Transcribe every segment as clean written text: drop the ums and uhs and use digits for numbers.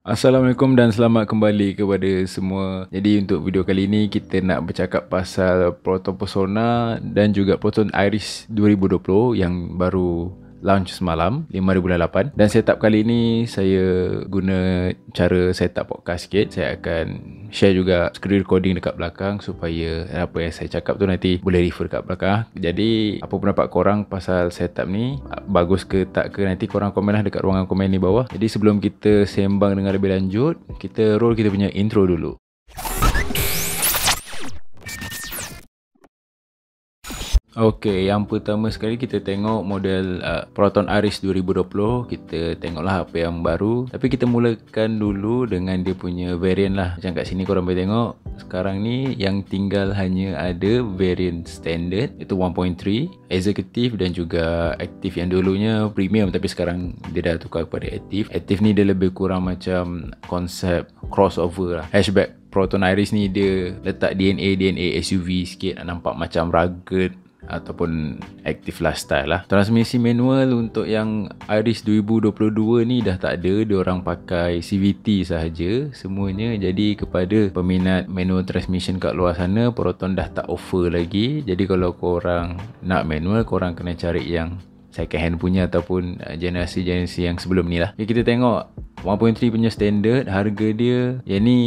Assalamualaikum dan selamat kembali kepada semua. Jadi untuk video kali ini kita nak bercakap pasal Proton Persona dan juga Proton Iris 2020 yang baru launch semalam 5 bulan 8. Dan setup kali ini saya guna cara setup podcast sikit. Saya akan share juga screen recording dekat belakang supaya apa yang saya cakap tu nanti boleh refer kat belakang. Jadi apa pendapat korang pasal setup ni, bagus ke tak ke, nanti korang komen lah dekat ruangan komen ni bawah. Jadi sebelum kita sembang dengan lebih lanjut, kita roll kita punya intro dulu. Okey, yang pertama sekali kita tengok model Proton Iris 2020. Kita tengoklah apa yang baru. Tapi kita mulakan dulu dengan dia punya variant lah. Macam kat sini korang boleh tengok. Sekarang ni yang tinggal hanya ada variant standard, itu 1.3, executive dan juga active. Yang dulunya premium tapi sekarang dia dah tukar kepada active. Active ni dia lebih kurang macam konsep crossover lah. Hatchback Proton Iris ni dia letak DNA SUV sikit, nampak macam rugged ataupun active lifestyle lah. Transmisi manual untuk yang Iris 2022 ni dah tak ada. Diorang pakai CVT sahaja semuanya. Jadi kepada peminat manual transmission kat luar sana, Proton dah tak offer lagi. Jadi kalau korang nak manual, korang kena cari yang second hand punya ataupun generasi-generasi yang sebelum ni lah. Okay, kita tengok 1.3 punya standard. Harga dia yang ni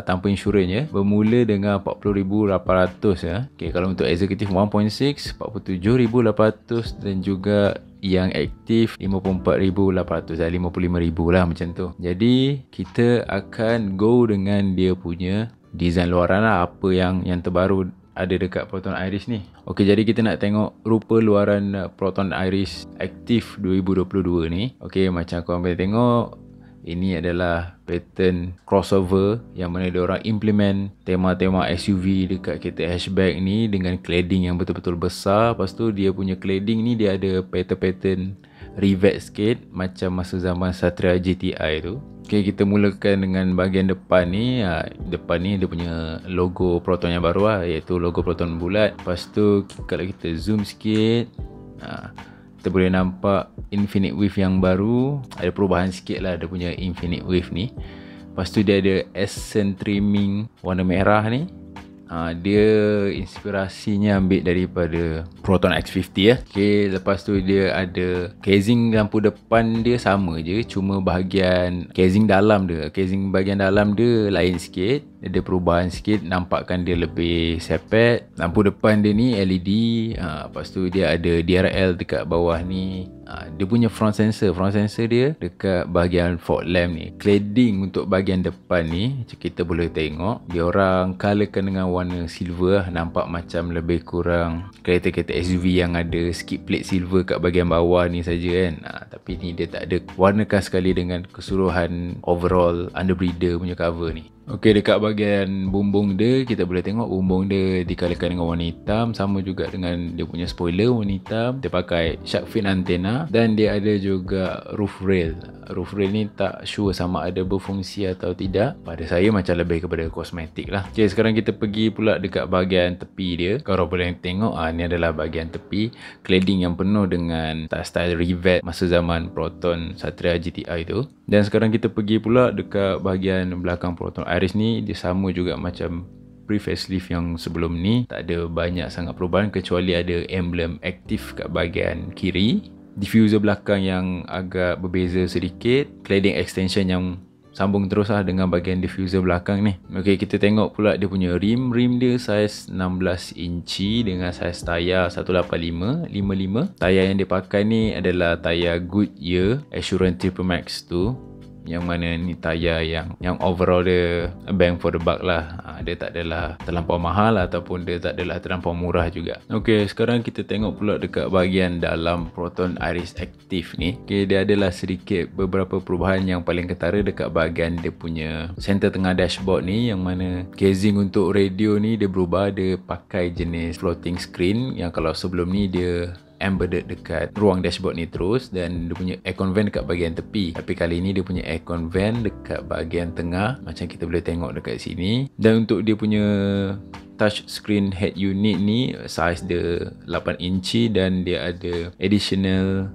tanpa insurans ya, bermula dengan 40,800 ya. Okay, kalau untuk executive 1.6 47,800 dan juga yang aktif 54,800 dan 55,000 lah macam tu. Jadi kita akan go dengan dia punya design luaran lah, apa yang terbaru ada dekat Proton Iris ni. Okey, jadi kita nak tengok rupa luaran Proton Iris Active 2022 ni. Okey, macam korang boleh tengok, ini adalah pattern crossover yang mana diorang implement tema-tema SUV dekat kereta hatchback ni dengan cladding yang betul-betul besar. Lepas tu dia punya cladding ni dia ada pattern rivet sikit macam masa zaman Satria GTI tu. Okay, kita mulakan dengan bahagian depan ni. Depan ni dia punya logo Proton yang baru lah, iaitu logo Proton bulat. Lepas tu kalau kita zoom sikit, kita boleh nampak Infinite Wave yang baru. Ada perubahan sikit lah dia punya Infinite Wave ni. Lepas tu dia ada accent trimming warna merah ni. Dia inspirasinya ambil daripada Proton X50 ya. Okay, lepas tu dia ada casing lampu depan dia sama je, cuma bahagian casing dalam dia, casing bahagian dalam dia lain sikit. Dia ada perubahan sikit, nampakkan dia lebih sepet. Lampu depan dia ni LED. Lepas tu dia ada DRL dekat bawah ni. Dia punya front sensor dia dekat bahagian fog lamp ni. Cladding untuk bahagian depan ni kita boleh tengok diorang colorkan dengan warna silver lah. Nampak macam lebih kurang kereta-kereta SUV yang ada skip plate silver kat bahagian bawah ni saja kan. Tapi ni dia tak ada, warnakan sekali dengan keseluruhan overall underbreeder punya cover ni. Okey, dekat bahagian bumbung dia kita boleh tengok bumbung dia dikalakan dengan warna hitam, sama juga dengan dia punya spoiler warna hitam. Dia pakai shark fin antena dan dia ada juga roof rail. Roof rail ni tak sure sama ada berfungsi atau tidak. Pada saya macam lebih kepada kosmetik lah. Okey, sekarang kita pergi pula dekat bahagian tepi dia. Kalau boleh tengok, ni adalah bahagian tepi. Cladding yang penuh dengan style rivet masa zaman Proton Satria GTI tu. Dan sekarang kita pergi pula dekat bahagian belakang Proton Iris ni. Dia sama juga macam pre-facelift yang sebelum ni. Tak ada banyak sangat perubahan kecuali ada emblem aktif kat bahagian kiri. Diffuser belakang yang agak berbeza sedikit. Cladding extension yang sambung terus lah dengan bahagian diffuser belakang ni. Okey, kita tengok pula dia punya rim. Rim dia saiz 16 inci dengan saiz tayar 185 55. Tayar yang dia pakai ni adalah tayar Goodyear Assurance Triple Max 2, yang mana ni tayar yang overall dia bang for the buck lah. Dia tak adalah terlampau mahal ataupun dia tak adalah terlampau murah juga. Okey, sekarang kita tengok pula dekat bahagian dalam Proton Iris Active ni. Okey, dia adalah sedikit beberapa perubahan. Yang paling ketara dekat bahagian dia punya center tengah dashboard ni, yang mana casing untuk radio ni dia berubah. Dia pakai jenis floating screen yang kalau sebelum ni dia embedded dekat ruang dashboard ni terus, dan dia punya aircon vent dekat bahagian tepi. Tapi kali ni dia punya aircon vent dekat bahagian tengah, macam kita boleh tengok dekat sini. Dan untuk dia punya touch screen head unit ni, saiz dia 8 inci dan dia ada additional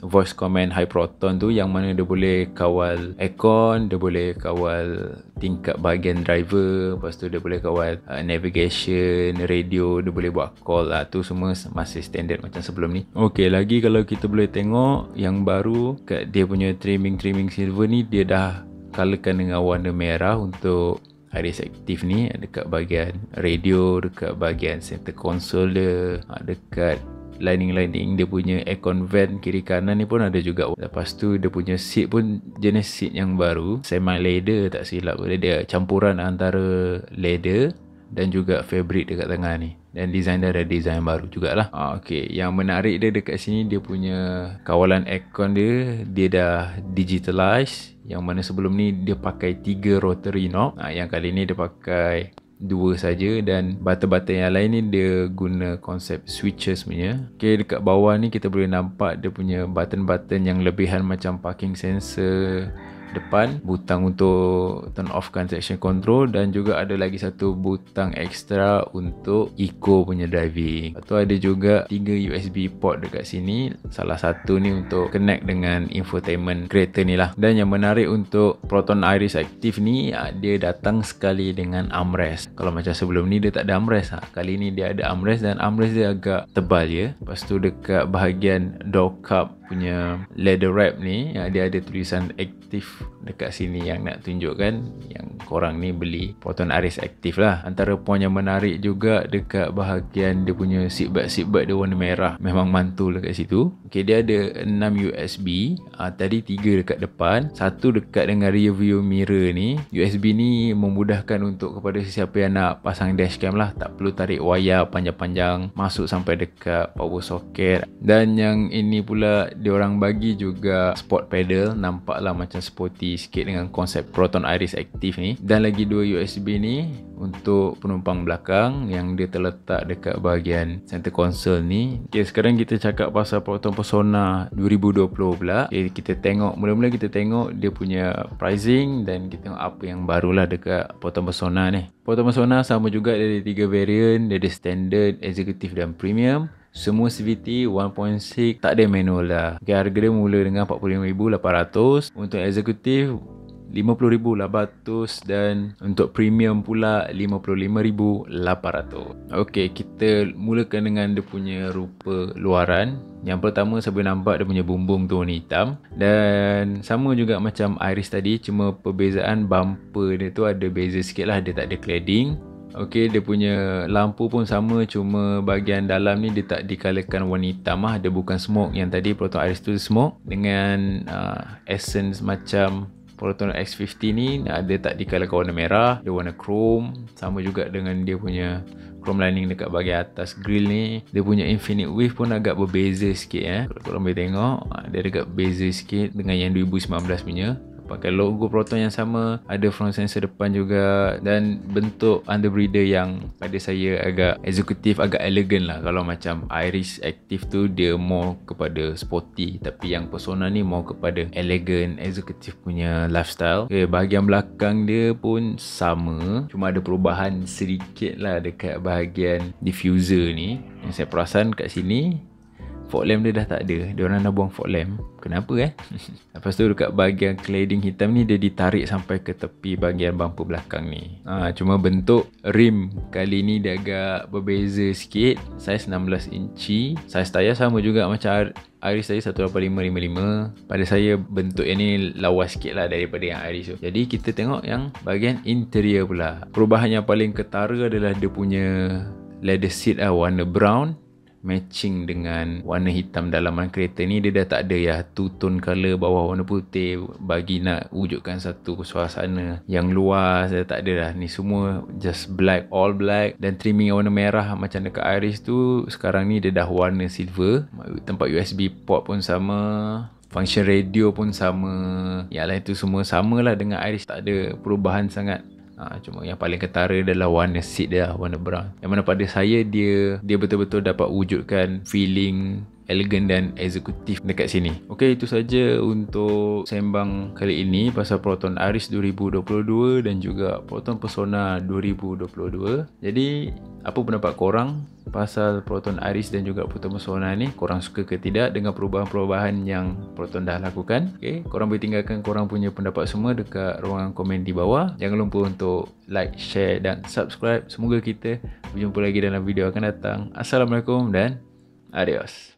voice command high proton tu, yang mana dia boleh kawal aircon, dia boleh kawal tingkat bahagian driver, lepas tu dia boleh kawal navigation, radio, dia boleh buat call lah. Tu semua masih standard macam sebelum ni. Okey, lagi kalau kita boleh tengok yang baru kat dia punya trimming silver ni, dia dah colourkan dengan warna merah untuk iris aktif ni, dekat bahagian radio, dekat bahagian center console dia, dekat lining dia punya aircon vent kiri kanan ni pun ada juga. Lepas tu dia punya seat pun jenis seat yang baru, semi leather tak silap, dia campuran antara leather dan juga fabric dekat tengah ni, dan design dia ada design baru jugalah. Okey, yang menarik dia dekat sini, dia punya kawalan aircon dia dah digitalize, yang mana sebelum ni dia pakai 3 rotary knob, yang kali ni dia pakai 2 saja, dan button-button yang lain ni dia guna konsep switches punya. Okey, dekat bawah ni kita boleh nampak dia punya button-button yang lebihan macam parking sensor depan, butang untuk turn off kan traction control, dan juga ada lagi satu butang ekstra untuk eco punya driving. Lepas tu ada juga 3 USB port dekat sini, salah satu ni untuk connect dengan infotainment kereta ni lah. Dan yang menarik untuk Proton Iris Active ni, dia datang sekali dengan armrest. Kalau macam sebelum ni dia tak ada armrest, kali ni dia ada armrest, dan armrest dia agak tebal ya. Lepas tu dekat bahagian door cup punya leather wrap ni, dia ada tulisan aktif dekat sini yang nak tunjukkan yang korang ni beli Proton Iris Active lah. Antara poin yang menarik juga dekat bahagian dia punya seatbelt dia warna merah, memang mantul dekat situ. Okay, dia ada 6 USB, tadi 3 dekat depan, 1 dekat dengan rear view mirror ni. USB ni memudahkan untuk kepada sesiapa yang nak pasang dashcam lah, tak perlu tarik wayar panjang-panjang masuk sampai dekat power socket. Dan yang ini pula diorang bagi juga sport pedal, nampaklah macam sporty sikit dengan konsep Proton Iris Active ni. Dan lagi 2 USB ni untuk penumpang belakang yang dia terletak dekat bahagian center console ni. Okay, sekarang kita cakap pasal Proton Persona 2020 pula. Okay, kita tengok, mula-mula kita tengok dia punya pricing, dan kita tengok apa yang barulah dekat Proton Persona ni. Proton Persona sama juga, dia ada 3 variant, dia ada standard, executive dan premium. Semua CVT 1.6, tak ada manual dah. Okay, harga dia mula dengan 45,800, untuk eksekutif 50,800, dan untuk premium pula 55,800. Okey, kita mulakan dengan dia punya rupa luaran. Yang pertama saya boleh nampak dia punya bumbung tu warna hitam, dan sama juga macam Iris tadi, cuma perbezaan bumper dia tu ada beza sikit lah, dia tak ada cladding. Okey, dia punya lampu pun sama, cuma bahagian dalam ni dia tak dikalakan warna hitam lah. Dia bukan smoke, yang tadi Proton Iris tu smoke dengan essence macam Proton X50 ni, dia tak dikalakan warna merah, dia warna chrome. Sama juga dengan dia punya chrome lining dekat bahagian atas grill ni. Dia punya infinite wave pun agak berbeza sikit Kalau korang boleh tengok, dia agak beza sikit dengan yang 2019 punya. Pakai logo Proton yang sama, ada front sensor depan juga, dan bentuk underbreeder yang pada saya agak eksekutif, agak elegan lah. Kalau macam Iris Active tu dia more kepada sporty, tapi yang Persona ni more kepada elegan, eksekutif punya lifestyle. Okay, bahagian belakang dia pun sama, cuma ada perubahan sedikit lah dekat bahagian diffuser ni. Yang saya perasan kat sini, fog lamp dia dah tak ada. Dia orang dah buang fog lamp. Kenapa Lepas tu dekat bahagian cladding hitam ni, dia ditarik sampai ke tepi bahagian bumper belakang ni. Cuma bentuk rim kali ni dia agak berbeza sikit. Saiz 16 inci. Saiz tayar sama juga macam Iris tadi, 185/55. Pada saya bentuk yang ni lawas sikit lah daripada yang Iris tu. Jadi kita tengok yang bahagian interior pula. Perubahan yang paling ketara adalah dia punya leather seat warna brown, matching dengan warna hitam dalaman kereta ni. Dia dah tak ada ya two-tone colour bawah warna putih, bagi nak wujudkan satu suasana yang luas. Dia tak ada dah, ni semua just black, all black. Dan trimming warna merah macam dekat Iris tu, sekarang ni dia dah warna silver. Tempat USB port pun sama, function radio pun sama, yang lain tu semua sama lah dengan Iris, tak ada perubahan sangat. Cuma yang paling ketara adalah warna seat dia, warna brown, yang mana pada saya dia betul-betul dapat wujudkan feeling elegan dan eksekutif dekat sini. Okey, itu saja untuk sembang kali ini pasal Proton Iris 2022 dan juga Proton Persona 2022. Jadi apa pendapat korang? pasal Proton Iris dan juga Proton Mesona ni. Korang suka ke tidak dengan perubahan-perubahan yang Proton dah lakukan? Okay, korang boleh tinggalkan korang punya pendapat semua dekat ruangan komen di bawah. Jangan lupa untuk like, share dan subscribe. Semoga kita berjumpa lagi dalam video akan datang. Assalamualaikum dan adios.